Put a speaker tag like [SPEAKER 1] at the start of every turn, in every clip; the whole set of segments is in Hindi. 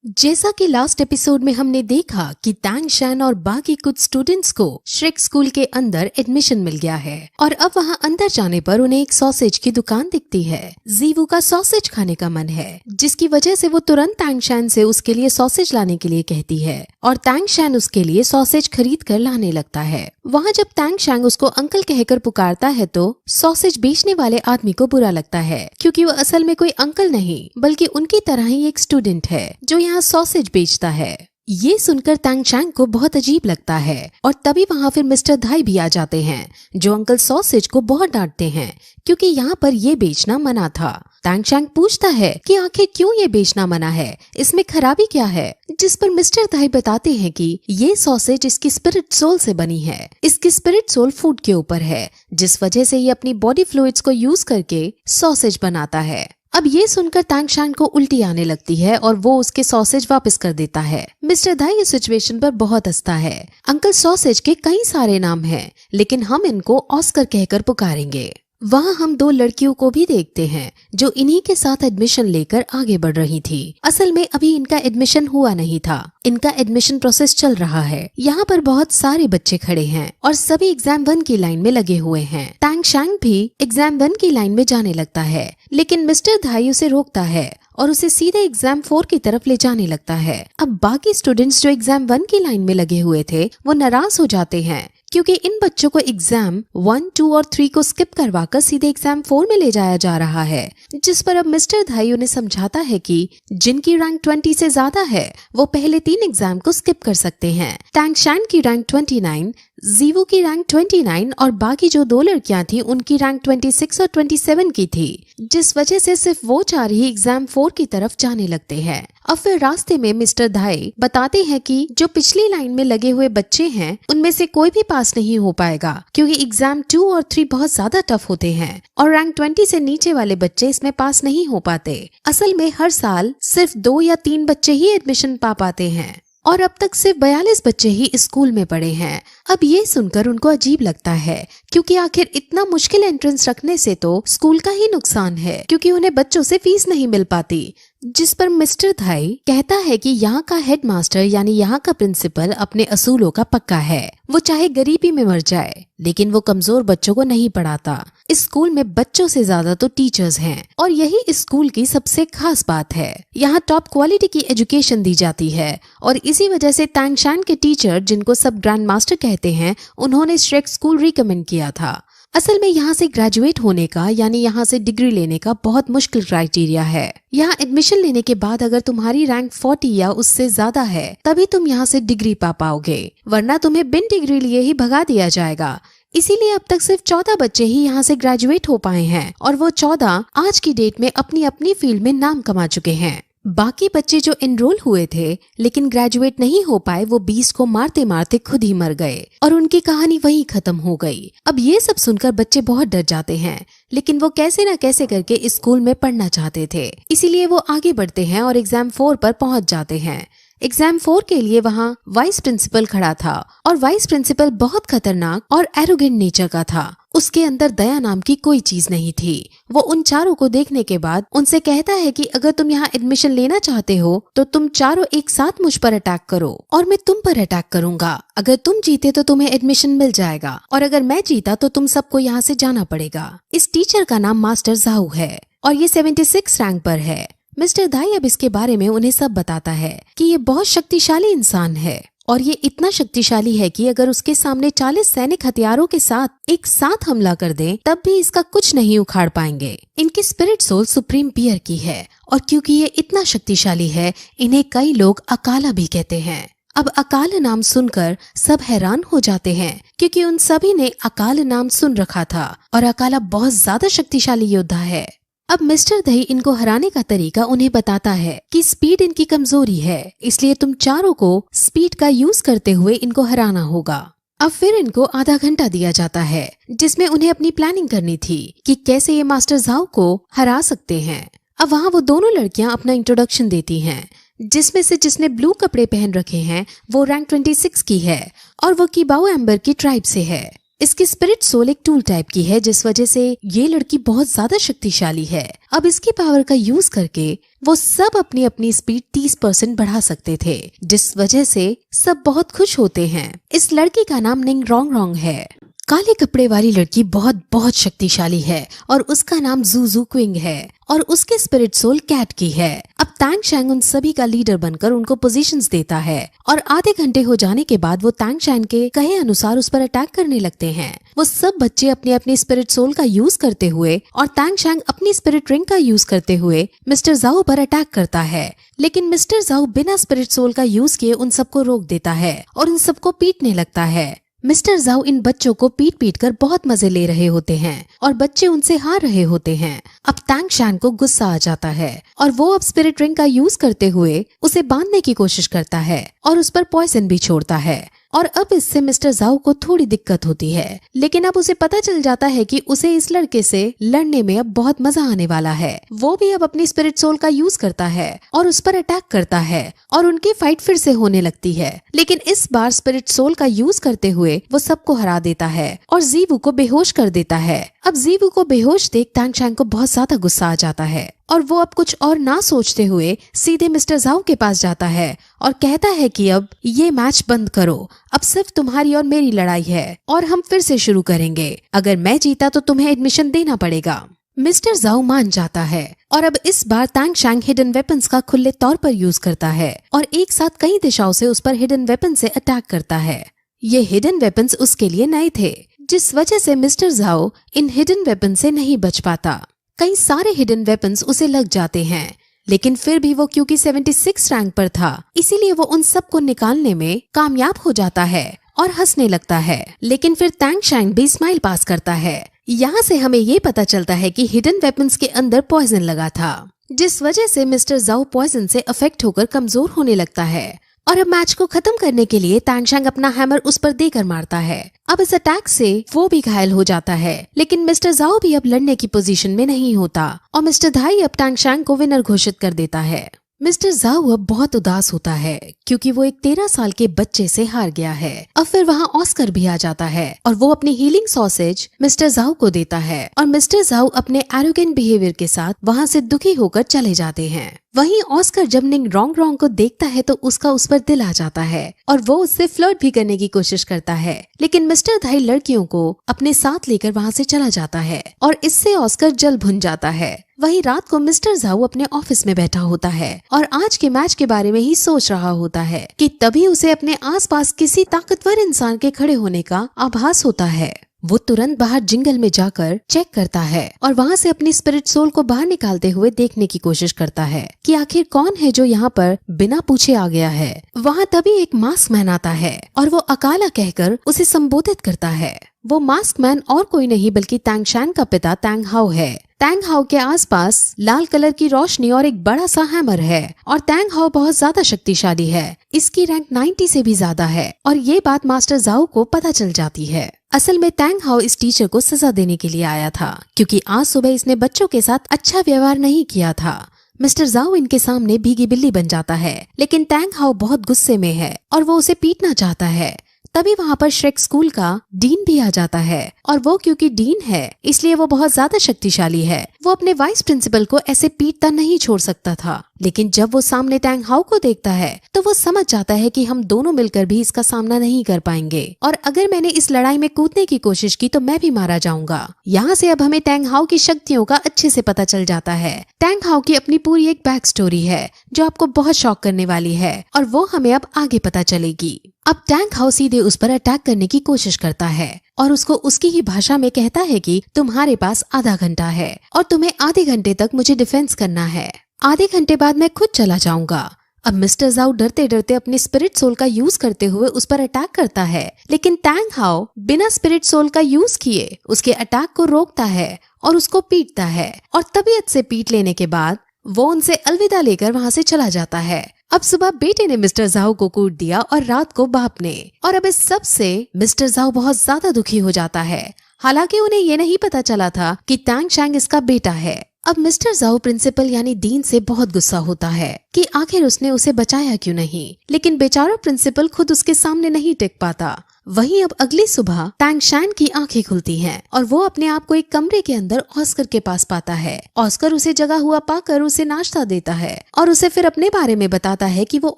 [SPEAKER 1] जैसा कि लास्ट एपिसोड में हमने देखा कि टैंग शैन और बाकी कुछ स्टूडेंट्स को श्रेक स्कूल के अंदर एडमिशन मिल गया है और अब वहां अंदर जाने पर उन्हें एक सॉसेज की दुकान दिखती है। जीवू का सॉसेज खाने का मन है, जिसकी वजह से वो तुरंत टैंग शैन से उसके लिए सॉसेज लाने के लिए कहती है और टैंग शैन उसके लिए सॉसेज खरीद कर लाने लगता है। वहाँ जब टैंग शैन उसको अंकल कहकर पुकारता है तो सॉसेज बेचने वाले आदमी को बुरा लगता है, क्योंकि वो असल में कोई अंकल नहीं बल्कि उनकी तरह ही एक स्टूडेंट है जो यहाँ सॉसेज बेचता है। ये सुनकर टैंग शैन को बहुत अजीब लगता है और तभी वहाँ फिर मिस्टर धाई भी आ जाते हैं जो अंकल सॉसेज को बहुत डांटते हैं क्योंकि यहाँ पर ये बेचना मना था। टैंग शैन पूछता है कि आखिर क्यों ये बेचना मना है, इसमें खराबी क्या है, जिस पर मिस्टर धाई बताते हैं कि ये सॉसेज इसकी स्पिरिट सोल से बनी है। इसकी स्पिरिट सोल फूड के ऊपर है, जिस वजह से ये अपनी बॉडी फ्लूइड्स को यूज करके सॉसेज बनाता है। अब ये सुनकर टैंग शैन को उल्टी आने लगती है और वो उसके सॉसेज वापस कर देता है। मिस्टर धाई इस सिचुएशन पर बहुत हंसता है। अंकल सॉसेज के कई सारे नाम हैं, लेकिन हम इनको ऑस्कर कहकर पुकारेंगे। वहाँ हम दो लड़कियों को भी देखते हैं जो इन्हीं के साथ एडमिशन लेकर आगे बढ़ रही थी। असल में अभी इनका एडमिशन हुआ नहीं था, इनका एडमिशन प्रोसेस चल रहा है। यहाँ पर बहुत सारे बच्चे खड़े हैं और सभी एग्जाम 1 की लाइन में लगे हुए हैं। टैंग शैन भी एग्जाम 1 की लाइन में जाने लगता है, लेकिन मिस्टर धाई उसे रोकता है और उसे सीधे एग्जाम 4 की तरफ ले जाने लगता है। अब बाकी स्टूडेंट्स जो एग्जाम 1 की लाइन में लगे हुए थे वो नाराज हो जाते हैं क्योंकि इन बच्चों को एग्जाम 1, 2 और 3 को स्किप करवाकर सीधे एग्जाम 4 में ले जाया जा रहा है। जिस पर अब मिस्टर धाई उन्हें समझाता है कि जिनकी रैंक 20 से ज्यादा है वो पहले 3 एग्जाम को स्किप कर सकते हैं। टैंग शैन की रैंक 29, जीवू की रैंक 29 और बाकी जो 2 लड़कियां थी उनकी रैंक 26 और 27 की थी, जिस वजह से सिर्फ वो 4 ही एग्जाम 4 की तरफ जाने लगते हैं। अब फिर रास्ते में मिस्टर धाई बताते हैं कि जो पिछली लाइन में लगे हुए बच्चे हैं उनमें से कोई भी पास नहीं हो पाएगा क्योंकि एग्जाम 2 और 3 बहुत ज्यादा टफ होते हैं और रैंक 20 से नीचे वाले बच्चे इसमें पास नहीं हो पाते। असल में हर साल सिर्फ 2 या 3 बच्चे ही एडमिशन पा पाते हैं और अब तक सिर्फ 42 बच्चे ही स्कूल में पढ़े हैं। अब ये सुनकर उनको अजीब लगता है क्योंकि आखिर इतना मुश्किल एंट्रेंस रखने से तो स्कूल का ही नुकसान है क्योंकि उन्हें बच्चों से फीस नहीं मिल पाती। जिस पर मिस्टर धाई कहता है कि यहाँ का हेडमास्टर यानी यहाँ का प्रिंसिपल अपने असूलों का पक्का है। वो चाहे गरीबी में मर जाए लेकिन वो कमजोर बच्चों को नहीं पढ़ाता। इस स्कूल में बच्चों से ज्यादा तो टीचर्स हैं और यही इस स्कूल की सबसे खास बात है। यहाँ टॉप क्वालिटी की एजुकेशन दी जाती है और इसी वजह से टैंग शैन के टीचर, जिनको सब ग्रैंड मास्टर कहते हैं, उन्होंने श्रेक स्कूल रिकमेंड किया था। असल में यहाँ से ग्रेजुएट होने का यानी यहाँ से डिग्री लेने का बहुत मुश्किल क्राइटेरिया है। यहाँ एडमिशन लेने के बाद अगर तुम्हारी रैंक 40 या उससे ज्यादा है तभी तुम यहाँ से डिग्री पा पाओगे, वरना तुम्हें बिन डिग्री लिए ही भगा दिया जाएगा। इसीलिए अब तक सिर्फ 14 बच्चे ही यहाँ से ग्रेजुएट हो पाए हैं और वो 14 आज की डेट में अपनी अपनी फील्ड में नाम कमा चुके हैं। बाकी बच्चे जो एनरोल हुए थे लेकिन ग्रेजुएट नहीं हो पाए, वो 20 को मारते मारते खुद ही मर गए और उनकी कहानी वहीं खत्म हो गई। अब ये सब सुनकर बच्चे बहुत डर जाते हैं, लेकिन वो कैसे न कैसे करके इस स्कूल में पढ़ना चाहते थे, इसीलिए वो आगे बढ़ते हैं और एग्जाम 4 पर पहुंच जाते हैं। एग्जाम 4 के लिए वहाँ वाइस प्रिंसिपल खड़ा था और वाइस प्रिंसिपल बहुत खतरनाक और एरोगेंट नेचर का था। उसके अंदर दया नाम की कोई चीज नहीं थी। वो उन चारों को देखने के बाद उनसे कहता है कि अगर तुम यहाँ एडमिशन लेना चाहते हो तो तुम चारों एक साथ मुझ पर अटैक करो और मैं तुम पर अटैक करूंगा। अगर तुम जीते तो तुम्हें एडमिशन मिल जाएगा और अगर मैं जीता तो तुम सबको यहाँ से जाना पड़ेगा। इस टीचर का नाम मास्टर जाऊ है और ये 76 रैंक पर है। मिस्टर धाई अब इसके बारे में उन्हें सब बताता है कि ये बहुत शक्तिशाली इंसान है और ये इतना शक्तिशाली है कि अगर उसके सामने 40 सैनिक हथियारों के साथ एक साथ हमला कर दें तब भी इसका कुछ नहीं उखाड़ पाएंगे। इनकी स्पिरिट सोल सुप्रीम पियर की है और क्योंकि ये इतना शक्तिशाली है इन्हें कई लोग अकाला भी कहते हैं। अब अकाल नाम सुनकर सब हैरान हो जाते हैं क्योंकि उन सभी ने अकाल नाम सुन रखा था और अकाला बहुत ज्यादा शक्तिशाली योद्धा है। अब मिस्टर धाई इनको हराने का तरीका उन्हें बताता है कि स्पीड इनकी कमजोरी है, इसलिए तुम चारों को स्पीड का यूज करते हुए इनको हराना होगा। अब फिर इनको आधा घंटा दिया जाता है जिसमें उन्हें अपनी प्लानिंग करनी थी कि कैसे ये मास्टर जाऊ को हरा सकते हैं। अब वहाँ वो दोनों लड़कियां अपना इंट्रोडक्शन देती हैं, जिसमें से जिसने ब्लू कपड़े पहन रखे हैं वो रैंक 26 की है और वो किबाओ एम्बर की ट्राइब से है। इसकी स्पिरिट सोल एक टूल टाइप की है, जिस वजह से ये लड़की बहुत ज्यादा शक्तिशाली है। अब इसकी पावर का यूज करके वो सब अपनी अपनी स्पीड 30% बढ़ा सकते थे, जिस वजह से सब बहुत खुश होते हैं। इस लड़की का नाम निंग रोंग रोंग है। काले कपड़े वाली लड़की बहुत बहुत शक्तिशाली है और उसका नाम जू जू क्विंग है और उसके स्पिरिट सोल कैट की है। अब तांग शैंग उन सभी का लीडर बनकर उनको पोजीशंस देता है और आधे घंटे हो जाने के बाद वो तांग शैंग के कहे अनुसार उस पर अटैक करने लगते हैं। वो सब बच्चे अपने अपने स्पिरिट सोल का यूज करते हुए और तांग शैंग अपनी स्पिरिट रिंग का यूज करते हुए मिस्टर जाओ पर अटैक करता है, लेकिन मिस्टर जाओ बिना स्पिरिट सोल का यूज किए उन सबको रोक देता है और उन सबको पीटने लगता है। मिस्टर जाओ इन बच्चों को पीट पीट कर बहुत मजे ले रहे होते हैं और बच्चे उनसे हार रहे होते हैं। अब तांग शैंग को गुस्सा आ जाता है और वो अब स्पिरिट रिंग का यूज करते हुए उसे बांधने की कोशिश करता है और उस पर पॉइजन भी छोड़ता है। और अब इससे मिस्टर जाओ को थोड़ी दिक्कत होती है, लेकिन अब उसे पता चल जाता है कि उसे इस लड़के से लड़ने में अब बहुत मजा आने वाला है। वो भी अब अपनी स्पिरिट सोल का यूज करता है और उस पर अटैक करता है और उनकी फाइट फिर से होने लगती है, लेकिन इस बार स्पिरिट सोल का यूज करते हुए वो सबको हरा देता है और जीवू को बेहोश कर देता है। अब जीवू को बेहोश देख तांग शैंग को बहुत ज्यादा गुस्सा आ जाता है और वो अब कुछ और ना सोचते हुए सीधे मिस्टर जाओ के पास जाता है और कहता है कि अब ये मैच बंद करो, अब सिर्फ तुम्हारी और मेरी लड़ाई है और हम फिर से शुरू करेंगे। अगर मैं जीता तो तुम्हें एडमिशन देना पड़ेगा। मिस्टर जाओ मान जाता है और अब इस बार तांग शैंग हिडन वेपन्स का खुले तौर पर यूज करता है और एक साथ कई दिशाओं से उस पर हिडन वेपन से अटैक करता है। ये हिडन वेपन्स उसके लिए नए थे, जिस वजह से मिस्टर जाओ इन हिडन वेपन से नहीं बच पाता। कई सारे हिडन वेपन्स उसे लग जाते हैं, लेकिन फिर भी वो क्योंकि 76 रैंक पर था इसीलिए वो उन सब को निकालने में कामयाब हो जाता है और हंसने लगता है। लेकिन फिर तांग शैंग भी स्माइल पास करता है। यहाँ से हमें ये पता चलता है कि हिडन वेपन्स के अंदर पॉइजन लगा था, जिस वजह से मिस्टर जाओ पॉइजन से अफेक्ट होकर कमजोर होने लगता है और अब मैच को खत्म करने के लिए तांग शैंग अपना हैमर उस पर देकर मारता है। अब इस अटैक से वो भी घायल हो जाता है, लेकिन मिस्टर जाओ भी अब लड़ने की पोजीशन में नहीं होता और मिस्टर धाई अब तांग शैंग को विनर घोषित कर देता है। मिस्टर जाओ अब बहुत उदास होता है क्योंकि वो एक 13 साल के बच्चे से हार गया है। अब फिर वहाँ ऑस्कर भी आ जाता है और वो अपनी हीलिंग सॉसेज मिस्टर जाओ को देता है और मिस्टर जाओ अपने एरोगेंट बिहेवियर के साथ वहाँ से दुखी होकर चले जाते हैं। वहीं ऑस्कर जब निंग रोंग रोंग को देखता है तो उसका उस पर दिल आ जाता है और वो उससे फ्लर्ट भी करने की कोशिश करता है, लेकिन मिस्टर धाई लड़कियों को अपने साथ लेकर वहाँ से चला जाता है और इससे ऑस्कर जल भुन जाता है। वहीं रात को मिस्टर जाओ अपने ऑफिस में बैठा होता है और आज के मैच के बारे में ही सोच रहा होता है कि तभी उसे अपने आसपास किसी ताकतवर इंसान के खड़े होने का आभास होता है। वो तुरंत बाहर जंगल में जाकर चेक करता है और वहाँ से अपनी स्पिरिट सोल को बाहर निकालते हुए देखने की कोशिश करता है कि आखिर कौन है जो यहाँ पर बिना पूछे आ गया है। वहाँ तभी एक मास्क मैन आता है और वो अकाला कहकर उसे संबोधित करता है। वो मास्क मैन और कोई नहीं बल्कि तांग शैंग का पिता तांग हाओ है। तांग हाओ के आसपास लाल कलर की रोशनी और एक बड़ा सा हैमर है और तांग हाओ बहुत ज्यादा शक्तिशाली है। इसकी रैंक 90 से भी ज्यादा है और ये बात मास्टर जाओ को पता चल जाती है। असल में तांग हाओ इस टीचर को सजा देने के लिए आया था क्योंकि आज सुबह इसने बच्चों के साथ अच्छा व्यवहार नहीं किया था। मिस्टर जाओ इनके सामने भीगी बिल्ली बन जाता है, लेकिन तांग हाओ बहुत गुस्से में है और वो उसे पीटना चाहता है। तभी वहाँ पर श्रेक स्कूल का डीन भी आ जाता है और वो क्योंकि डीन है इसलिए वो बहुत ज्यादा शक्तिशाली है। वो अपने वाइस प्रिंसिपल को ऐसे पीटता नहीं छोड़ सकता था, लेकिन जब वो सामने तांग हाओ को देखता है तो वो समझ जाता है कि हम दोनों मिलकर भी इसका सामना नहीं कर पाएंगे और अगर मैंने इस लड़ाई में कूदने की कोशिश की तो मैं भी मारा जाऊंगा। यहाँ से अब हमें तांग हाओ की शक्तियों का अच्छे से पता चल जाता है। तांग हाओ की अपनी पूरी एक बैक स्टोरी है जो आपको बहुत शॉक करने वाली है और वो हमें अब आगे पता चलेगी। अब तांग हाओ सीधे उस पर अटैक करने की कोशिश करता है और उसको उसकी ही भाषा में कहता है कि तुम्हारे पास आधा घंटा है और तुम्हें आधे घंटे तक मुझे डिफेंस करना है। आधे घंटे बाद मैं खुद चला जाऊंगा। अब मिस्टर जाओ डरते डरते अपनी स्पिरिट सोल का यूज करते हुए उस पर अटैक करता है, लेकिन तांग हाओ बिना स्पिरिट सोल का यूज किए उसके अटैक को रोकता है और उसको पीटता है और तबीयत से पीट लेने के बाद वो उनसे अलविदा लेकर वहाँ से चला जाता है। अब सुबह बेटे ने मिस्टर जाओ को कूट दिया और रात को बाप ने, और अब इस सब से मिस्टर जाओ बहुत ज्यादा दुखी हो जाता है। हालांकि उन्हें ये नहीं पता चला था कि तांग शैंग इसका बेटा है। अब मिस्टर जाओ प्रिंसिपल यानी डीन से बहुत गुस्सा होता है कि आखिर उसने उसे बचाया क्यों नहीं, लेकिन बेचारा प्रिंसिपल खुद उसके सामने नहीं टिक पाता। वहीं अब अगली सुबह टैंग शैन की आंखें खुलती हैं और वो अपने आप को एक कमरे के अंदर ऑस्कर के पास पाता है। ऑस्कर उसे जगा हुआ पाकर उसे नाश्ता देता है और उसे फिर अपने बारे में बताता है कि वो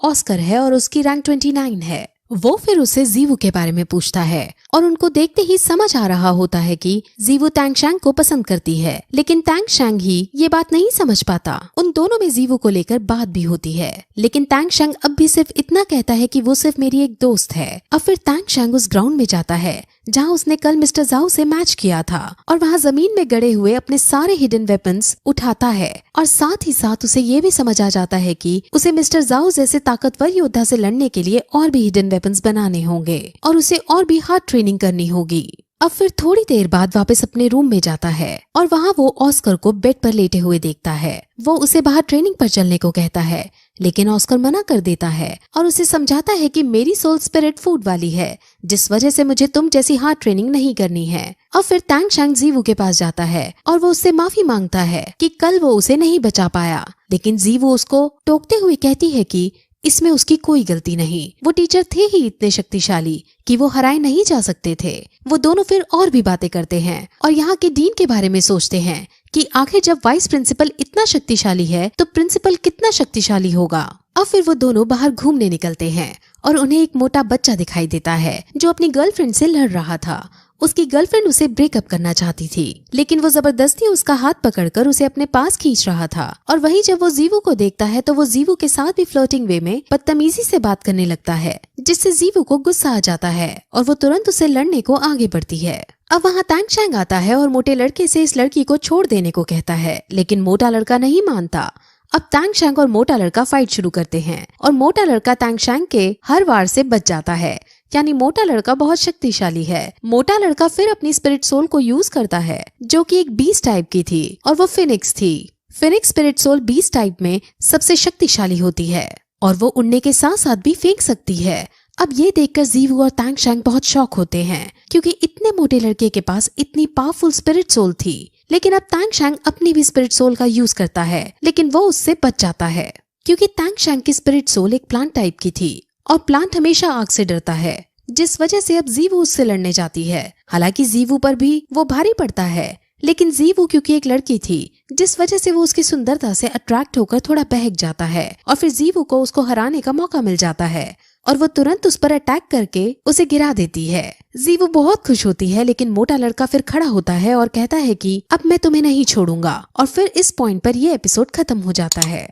[SPEAKER 1] ऑस्कर है और उसकी रैंक 29 है। वो फिर उससे जीवू के बारे में पूछता है और उनको देखते ही समझ आ रहा होता है कि जीवू टैंग शैंग को पसंद करती है, लेकिन टैंग शैंग ही ये बात नहीं समझ पाता। उन दोनों में जीवू को लेकर बात भी होती है, लेकिन टैंग शैंग अब भी सिर्फ इतना कहता है कि वो सिर्फ मेरी एक दोस्त है। अब फिर टैंग शैंग उस ग्राउंड में जाता है जहाँ उसने कल मिस्टर जाओ से मैच किया था और वहाँ जमीन में गड़े हुए अपने सारे हिडन वेपन्स उठाता है और साथ ही साथ उसे ये भी समझ आ जाता है कि उसे मिस्टर जाओ जैसे ताकतवर योद्धा से लड़ने के लिए और भी हिडन वेपन्स बनाने होंगे और उसे और भी हार्ड ट्रेनिंग करनी होगी। अब फिर थोड़ी देर बाद वापस अपने रूम में जाता है और वहाँ वो ऑस्कर को बेड पर लेटे हुए देखता है। वो उसे बाहर ट्रेनिंग पर चलने को कहता है, लेकिन ऑस्कर मना कर देता है और उसे समझाता है कि मेरी सोल स्पिरिट फूड वाली है, जिस वजह से मुझे तुम जैसी हार्ड ट्रेनिंग नहीं करनी है। अब फिर टैंग शैंग जीवू के पास जाता है और वो उससे माफी मांगता है कि कल वो उसे नहीं बचा पाया, लेकिन जीवू उसको टोकते हुए कहती है कि इसमें उसकी कोई गलती नहीं। वो टीचर थे ही इतने शक्तिशाली कि वो हराए नहीं जा सकते थे। वो दोनों फिर और भी बातें करते हैं और यहाँ के डीन के बारे में सोचते हैं कि आखिर जब वाइस प्रिंसिपल इतना शक्तिशाली है तो प्रिंसिपल कितना शक्तिशाली होगा। अब फिर वो दोनों बाहर घूमने निकलते हैं और उन्हें एक मोटा बच्चा दिखाई देता है जो अपनी गर्लफ्रेंड से लड़ रहा था। उसकी गर्लफ्रेंड उसे ब्रेकअप करना चाहती थी, लेकिन वो जबरदस्ती उसका हाथ पकड़कर उसे अपने पास खींच रहा था। और वहीं जब वो जीवू को देखता है तो वो जीवू के साथ भी फ्लर्टिंग वे में बदतमीजी से बात करने लगता है, जिससे जीवू को गुस्सा आ जाता है और वो तुरंत उसे लड़ने को आगे बढ़ती है। अब वहाँ टैंग शैंग आता है और मोटे लड़के से इस लड़की को छोड़ देने को कहता है, लेकिन मोटा लड़का नहीं मानता। अब टैंग शैंग और मोटा लड़का फाइट शुरू करते हैं और मोटा लड़का टैंग शैंग के हर वार से बच जाता है, यानी मोटा लड़का बहुत शक्तिशाली है। मोटा लड़का फिर अपनी स्पिरिट सोल को यूज करता है जो कि एक बीस्ट टाइप की थी और वो फिनिक्स थी। Phoenix spirit soul beast type में सबसे शक्तिशाली होती है और वो उड़ने के साथ साथ भी फेंक सकती है। अब ये देखकर जीवू और टैंग शैंग बहुत शॉक होते हैं क्योंकि इतने मोटे लड़के के पास इतनी पावरफुल स्पिरिट सोल थी। लेकिन अब टैंग शैंग अपनी भी स्पिरिट सोल का यूज करता है, लेकिन वो उससे बच जाता है क्योंकि टैंग शैंग की स्पिरिट सोल एक प्लांट टाइप की थी और प्लांट हमेशा आग से डरता है, जिस वजह से अब जीवू उससे लड़ने जाती है। हालांकि जीवू पर भी वो भारी पड़ता है, लेकिन जीवू क्योंकि एक लड़की थी जिस वजह से वो उसकी सुंदरता से अट्रैक्ट होकर थोड़ा बहक जाता है और फिर जीवू को उसको हराने का मौका मिल जाता है और वो तुरंत उस पर अटैक करके उसे गिरा देती है। जीवू बहुत खुश होती है, लेकिन मोटा लड़का फिर खड़ा होता है और कहता है कि अब मैं तुम्हें नहीं छोड़ूंगा और फिर इस पॉइंट पर ये एपिसोड खत्म हो जाता है।